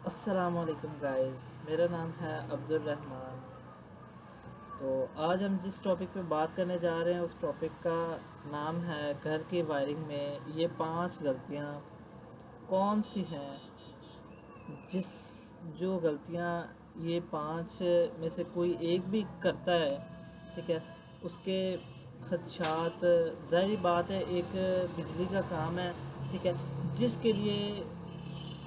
अस्सलामुअलैकुम गाइस, मेरा नाम है अब्दुल रहमान। तो आज हम जिस टॉपिक पे बात करने जा रहे हैं उस टॉपिक का नाम है घर की वायरिंग में ये 5 गलतियाँ कौन सी हैं। जिस जो गलतियाँ ये 5 में से कोई एक भी करता है, ठीक है, उसके खदशात, ज़ाहिर बात है, एक बिजली का काम है, ठीक है, जिसके लिए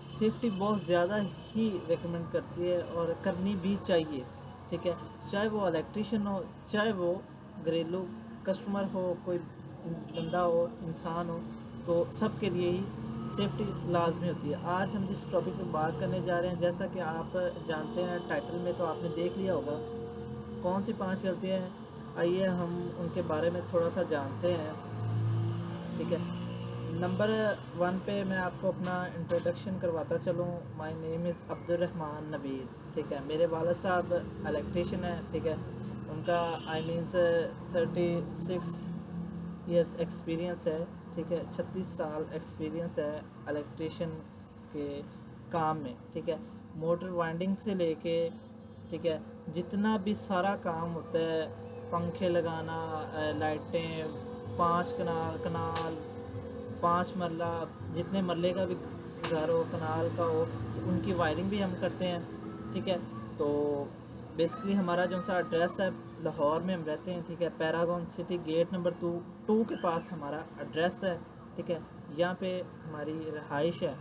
सेफ्टी बहुत ज़्यादा ही रेकमेंड करती है और करनी भी चाहिए, ठीक है। चाहे वो इलेक्ट्रिशियन हो, चाहे वो घरेलू कस्टमर हो, कोई बंदा हो, इंसान हो, तो सब के लिए ही सेफ्टी लाजमी होती है। आज हम जिस टॉपिक पे बात करने जा रहे हैं, जैसा कि आप जानते हैं टाइटल में, तो आपने देख लिया होगा कौन सी 5 गलतियाँ हैं। आइए हम उनके बारे में थोड़ा सा जानते हैं, ठीक है। नंबर 1 पे मैं आपको अपना इंट्रोडक्शन करवाता चलूँ। My name is Abdul Rahman Naveed, ठीक है। मेरे वालिद साहब इलेक्ट्रिशियन है, ठीक है। उनका आई मीन्स 36 ईयर्स एक्सपीरियंस है, ठीक है। 36 साल एक्सपीरियंस है इलेक्ट्रिशियन के काम में, ठीक है। मोटर वाइंडिंग से लेके, ठीक है, जितना भी सारा काम होता है, पंखे लगाना, लाइटें, 5 कनाल 5 मरला, जितने मरले का भी घर हो, कनाल का हो, तो उनकी वायरिंग भी हम करते हैं, ठीक है। तो बेसिकली हमारा जो सा एड्रेस है, लाहौर में हम रहते हैं, ठीक है। पैरागॉन सिटी गेट नंबर 2 के पास हमारा एड्रेस है, ठीक है। यहाँ पे हमारी रहाइश है,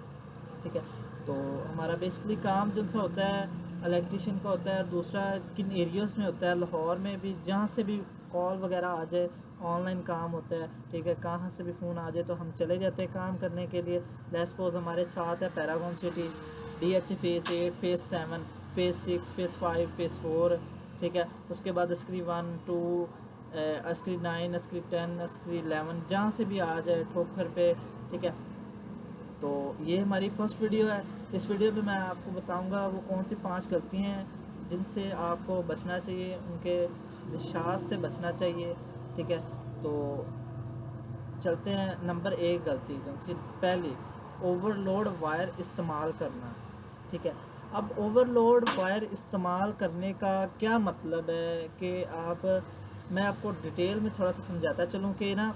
ठीक है। तो हमारा बेसिकली काम जो सा होता है इलेक्ट्रिशियन का होता है। दूसरा, किन एरियाज़ में होता है, लाहौर में भी जहाँ से भी कॉल वगैरह आ जाए, ऑनलाइन काम होता है, ठीक है। कहाँ से भी फ़ोन आ जाए तो हम चले जाते हैं काम करने के लिए। लेट्स सपोज हमारे साथ है Paragon city, DH phase 8, phase 7, phase 6, phase 5, phase 4, ठीक है। उसके बाद अस्क्री 1, 2, अस्क्री 9, अस्क्री 10, अस्क्री 11, जहाँ से भी आ जाए ठोकर पे, ठीक है। तो ये हमारी फर्स्ट वीडियो है। इस वीडियो में मैं आपको बताऊंगा वो कौन सी 5 गलतियाँ हैं जिनसे आपको बचना चाहिए, उनके निशात से बचना चाहिए, ठीक है। तो चलते हैं। नंबर 1 गलती जो सी पहली, ओवरलोड वायर इस्तेमाल करना, ठीक है। अब ओवरलोड वायर इस्तेमाल करने का क्या मतलब है कि आप, मैं आपको डिटेल में थोड़ा सा समझाता चलूँ कि ना,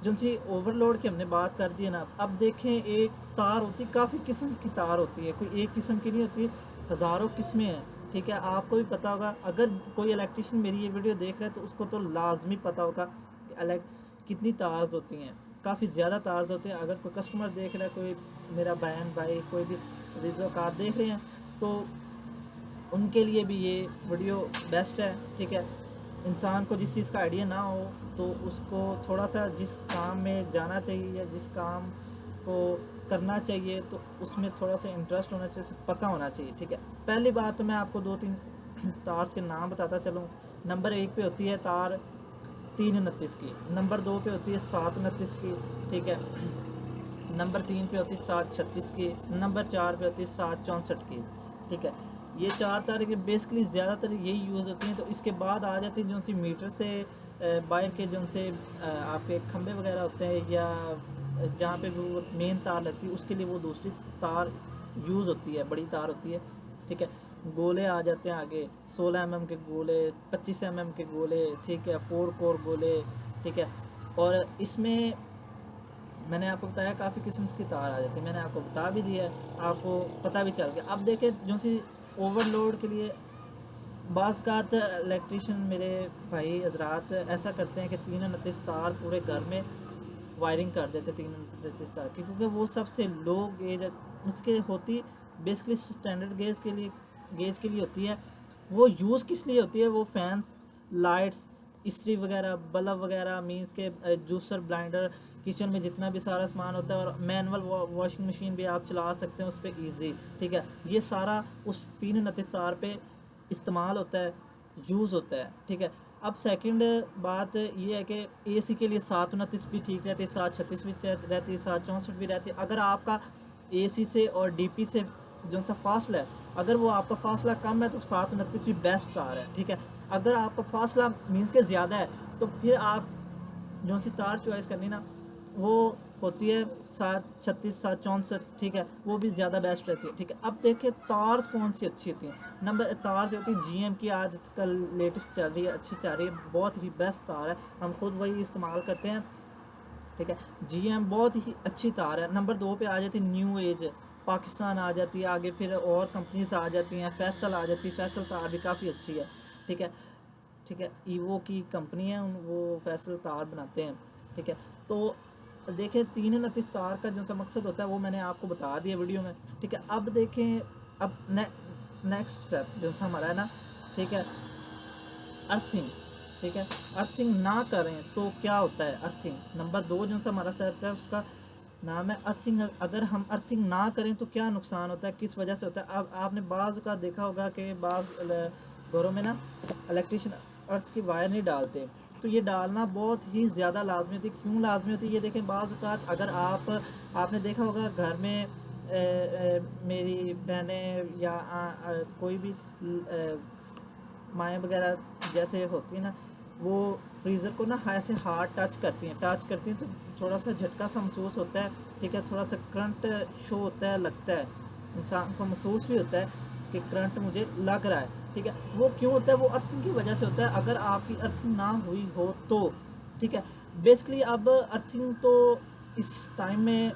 जो सी ओवरलोड की हमने बात कर दी है ना। अब देखें, एक तार होती, काफ़ी किस्म की तार होती है, कोई एक किस्म की नहीं होती, हज़ारों किस्में हैं, ठीक है। आपको भी पता होगा, अगर कोई इलेक्ट्रिशियन मेरी ये वीडियो देख रहा है तो उसको तो लाजमी पता होगा कि कितनी तार्स होती हैं। काफ़ी ज़्यादा तार्स होते हैं। अगर कोई कस्टमर देख रहा है, कोई मेरा बहन भाई, कोई भी रिजोकार देख रहे हैं, तो उनके लिए भी ये वीडियो बेस्ट है, ठीक है। इंसान को जिस चीज़ का आइडिया ना हो तो उसको थोड़ा सा जिस काम में जाना चाहिए या जिस काम को करना चाहिए तो उसमें थोड़ा सा इंटरेस्ट होना चाहिए, पता होना चाहिए, ठीक है। पहली बात तो मैं आपको 2-3 तार्स के नाम बताता चलूँ। नंबर 1 पे होती है तार 329 की, नंबर 2 पे होती है 729 की, ठीक है। नंबर 3 पे होती है 736 की, नंबर 4 पे होती है 764 की, ठीक है। ये 4 तारें के बेसिकली ज़्यादातर यही यूज़ होती हैं। तो इसके बाद आ जाती है जो सी मीटर से बाहर के जो से आपके खंभे वगैरह होते हैं, या जहाँ पे वो मेन तार लगती है उसके लिए वो दूसरी तार यूज़ होती है, बड़ी तार होती है, ठीक है। गोले आ जाते हैं आगे, 16 mm के गोले, 25 mm के गोले, ठीक है, 4 कोर गोले, ठीक है। और इसमें मैंने आपको बताया काफ़ी किस्म की तार आ जाती है, मैंने आपको बता भी दिया है, आपको पता भी चल गया। अब देखें जो सी ओवरलोड के लिए बाज़ इलेक्ट्रिशियन मेरे भाई हजरात ऐसा करते हैं कि 329 तार पूरे घर में वायरिंग कर देते, 329 तार की, क्योंकि वो सबसे लो गेज उसके होती, बेसिकली स्टैंडर्ड गेज के लिए होती है। वो यूज़ किस लिए होती है, वो फैंस, लाइट्स, इस्त्री वगैरह, बल्ब वगैरह, मीन्स के जूसर, ब्लाइंडर, किचन में जितना भी सारा सामान होता है, और मैनुअल वॉशिंग मशीन भी आप चला सकते हैं उस पर ईजी, ठीक है। ये सारा उस 329 तार पे इस्तेमाल होता है, यूज़ होता है, ठीक है। अब सेकंड बात ये है कि एसी के लिए 729 भी ठीक रहती है, 736 भी रहती है, 764 भी रहती है। अगर आपका एसी से और डीपी से जो सा फासला है, अगर वो आपका फासला कम है तो 729 भी बेस्ट तार है, ठीक है। अगर आपका फासला मीन्स के ज़्यादा है तो फिर आप जो सी तार चॉइस करनी ना, वो होती है 736 764, ठीक है, वो भी ज़्यादा बेस्ट रहती है, ठीक है। अब देखिए तार्स कौन सी अच्छी होती हैं। नंबर तार होती है GM की, आजकल लेटेस्ट चल रही है, अच्छी चल रही है, बहुत ही बेस्ट तार है, हम खुद वही इस्तेमाल करते हैं, ठीक है। GM बहुत ही अच्छी तार है। नंबर 2 पे आ जाती है न्यू एज पाकिस्तान आ जाती है, आगे फिर और कंपनीज आ जाती हैं, फैसल आ जाती है, फैसल तार भी काफ़ी अच्छी है, ठीक है, ठीक है। ईवो की कंपनी है, वो फैसल तार बनाते हैं, ठीक है। तो देखें 329 तार का जो सा मकसद होता है वो मैंने आपको बता दिया वीडियो में, ठीक है। अब देखें, अब नेक्स्ट स्टेप जो सा हमारा है ना, ठीक है, अर्थिंग, ठीक है। अर्थिंग ना करें तो क्या होता है अर्थिंग। नंबर 2 जो सा हमारा स्टेप है उसका नाम है अर्थिंग। अगर हम अर्थिंग ना करें तो क्या नुकसान होता है, किस वजह से होता है। अब आपने बाज़ का देखा होगा कि बाज़ घरों में ना इलेक्ट्रिशियन अर्थ की वायर नहीं डालते, तो ये डालना बहुत ही ज़्यादा लाजमी होती है। क्यों लाजमी होती है ये देखें, बाज़ औक़ात अगर आपने देखा होगा घर में मेरी बहनें या कोई भी माएँ वगैरह जैसे होती हैं ना, वो फ्रीज़र को ना ऐसे हार्ड टच करती हैं तो थोड़ा सा झटका सा महसूस होता है, ठीक है, थोड़ा सा करंट शो होता है, लगता है इंसान को, महसूस भी होता है कि करंट मुझे लग रहा है, ठीक है। वो क्यों होता है, वो अर्थिंग की वजह से होता है, अगर आपकी अर्थिंग ना हुई हो तो, ठीक है। बेसिकली अब अर्थिंग तो इस टाइम में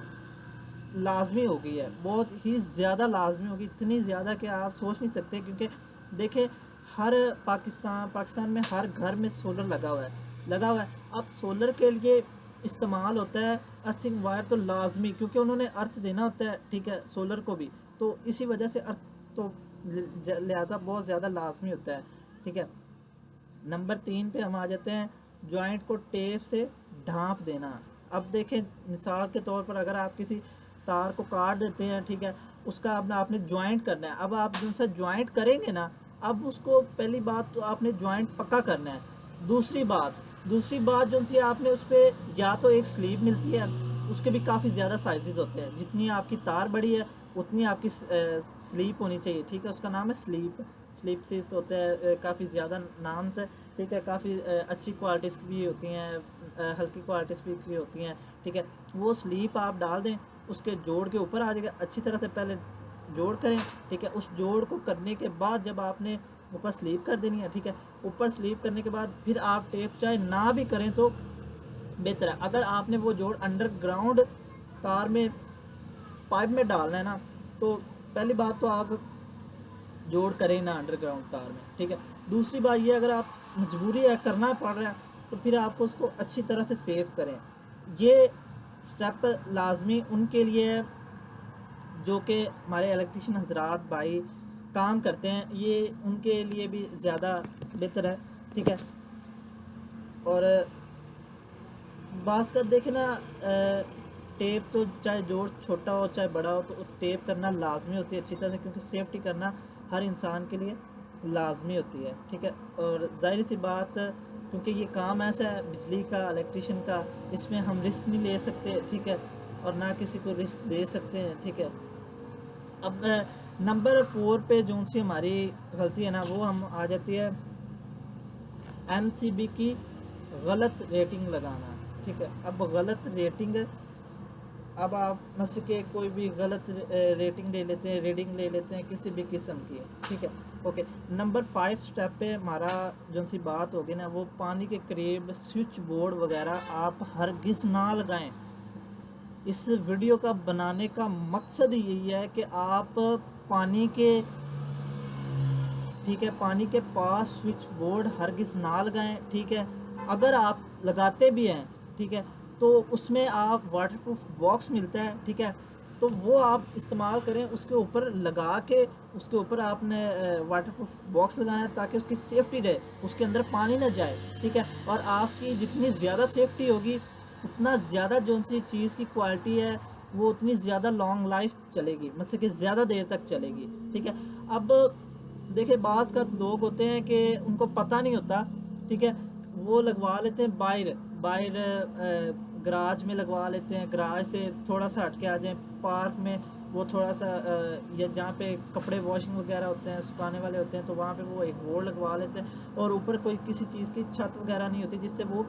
लाजमी हो गई है, बहुत ही ज़्यादा लाजमी होगी, इतनी ज़्यादा कि आप सोच नहीं सकते। क्योंकि देखें हर पाकिस्तान में हर घर में सोलर लगा हुआ है। अब सोलर के लिए इस्तेमाल होता है अर्थिंग वायर तो लाजमी, क्योंकि उन्होंने अर्थ देना होता है, ठीक है, सोलर को भी, तो इसी वजह से अर्थ तो लिहाजा बहुत ज़्यादा लाजमी होता है, ठीक है। नंबर 3 पे हम आ जाते हैं, जॉइंट को टेप से ढांप देना। अब देखें मिसाल के तौर पर अगर आप किसी तार को काट देते हैं, ठीक है, उसका अपना आपने जॉइंट करना है। अब आप जो सा जॉइंट करेंगे ना, अब उसको पहली बात तो आपने जॉइंट पक्का करना है। दूसरी बात जो सी आपने उस पर या तो एक स्लीव मिलती है, उसके भी काफ़ी ज़्यादा साइजेस होते हैं, जितनी आपकी तार बड़ी है उतनी आपकी स्लीप होनी चाहिए, ठीक है, उसका नाम है स्लीप सीस होता है, काफ़ी ज़्यादा नाम से, ठीक है, काफ़ी अच्छी क्वालिटीज़ भी होती हैं, हल्की क्वालिटीज़ भी होती हैं, ठीक है। वो स्लीप आप डाल दें, उसके जोड़ के ऊपर आ जाएगा, अच्छी तरह से पहले जोड़ करें, ठीक है। उस जोड़ को करने के बाद जब आपने ऊपर स्लीप कर देनी है, ठीक है, ऊपर स्लीप करने के बाद फिर आप टेप चाहे ना भी करें तो बेहतर है। अगर आपने वो जोड़ अंडरग्राउंड तार में पाइप में डालना है ना, तो पहली बात तो आप जोड़ करें ना अंडरग्राउंड तार में, ठीक है। दूसरी बात ये, अगर आप मजबूरी है करना पड़ रहा है तो फिर आपको उसको अच्छी तरह से सेव करें। ये स्टेप लाजमी उनके लिए है जो कि हमारे इलेक्ट्रिशियन हजरात भाई काम करते हैं, ये उनके लिए भी ज़्यादा बेहतर है, ठीक है। और बास का देखे ना, टेप तो चाहे जोड़ छोटा हो चाहे बड़ा हो, तो टेप करना लाजमी होती है अच्छी तरह से, क्योंकि सेफ्टी करना हर इंसान के लिए लाजमी होती है, ठीक है। और जाहिर सी बात, क्योंकि ये काम ऐसा है बिजली का, इलेक्ट्रिशियन का, इसमें हम रिस्क नहीं ले सकते, ठीक है, और ना किसी को रिस्क दे सकते हैं, ठीक है। अब नंबर 4 पे जो सी हमारी गलती है ना, वो हम आ जाती है MCB की गलत रेटिंग लगाना, ठीक है। अब गलत रेटिंग, अब आप मस के कोई भी गलत रेटिंग ले लेते हैं, रीडिंग ले लेते हैं किसी भी किस्म की, ठीक है, ओके। नंबर 5 स्टेप पे हमारा जो सी बात होगी ना, वो पानी के करीब स्विच बोर्ड वगैरह आप हरगिज़ ना लगाएं। इस वीडियो का बनाने का मकसद यही है कि आप पानी के, ठीक है, पानी के पास स्विच बोर्ड हरगिज़ ना लगाएं, ठीक है। अगर आप लगाते भी हैं, ठीक है, तो उसमें आप वाटरप्रूफ बॉक्स मिलता है, ठीक है, तो वो आप इस्तेमाल करें, उसके ऊपर लगा के उसके ऊपर आपने वाटरप्रूफ बॉक्स लगाना है, ताकि उसकी सेफ्टी रहे, उसके अंदर पानी ना जाए, ठीक है। और आपकी जितनी ज़्यादा सेफ्टी होगी उतना ज़्यादा जो सी चीज़ की क्वालिटी है वो उतनी ज़्यादा लॉन्ग लाइफ चलेगी, मतलब कि ज़्यादा देर तक चलेगी, ठीक है। अब देखिए बाज़ का लोग होते हैं कि उनको पता नहीं होता, ठीक है, वो लगवा लेते हैं बाहर गराज में लगवा लेते हैं, गराज से थोड़ा सा हट के आ जाएं पार्क में, वो थोड़ा सा या जहाँ पे कपड़े वॉशिंग वगैरह होते हैं, सुखाने वाले होते हैं, तो वहाँ पे वो एक बोर्ड लगवा लेते हैं, और ऊपर कोई किसी चीज़ की छत वगैरह नहीं होती जिससे वो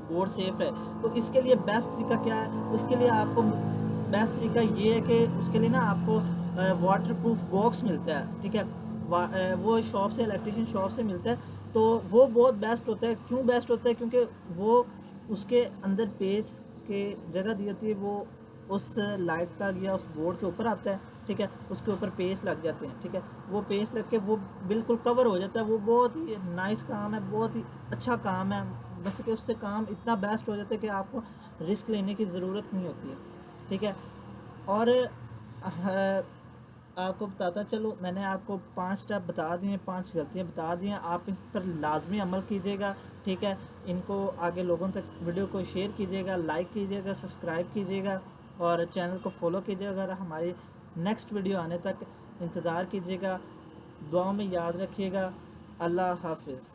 बोर्ड सेफ है। तो इसके लिए बेस्ट तरीका क्या है, उसके लिए आपको बेस्ट तरीका ये है कि उसके लिए ना आपको वाटर प्रूफ बॉक्स मिलता है, ठीक है। वो शॉप से, इलेक्ट्रिशियन शॉप से मिलता है। तो वो बहुत बेस्ट होता है। क्यों बेस्ट होता है? क्योंकि वो उसके अंदर पेज के जगह दी होती है, वो उस लाइट का या उस बोर्ड के ऊपर आता है, ठीक है। उसके ऊपर पेज लग जाते हैं, ठीक है। वो पेज लग के वो बिल्कुल कवर हो जाता है। वो बहुत ही नाइस काम है, बहुत ही अच्छा काम है। वैसे कि उससे काम इतना बेस्ट हो जाता है कि आपको रिस्क लेने की ज़रूरत नहीं होती है, ठीक है। और आपको बताता चलो, मैंने आपको 5 स्टेप बता दिए, 5 गलतियाँ बता दी हैं। आप इस पर लाजमी अमल कीजिएगा, ठीक है। इनको आगे लोगों तक वीडियो को शेयर कीजिएगा, लाइक कीजिएगा, सब्सक्राइब कीजिएगा और चैनल को फॉलो कीजिएगा। और हमारी नेक्स्ट वीडियो आने तक इंतज़ार कीजिएगा। दुआओं में याद रखिएगा। अल्लाह हाफिज़।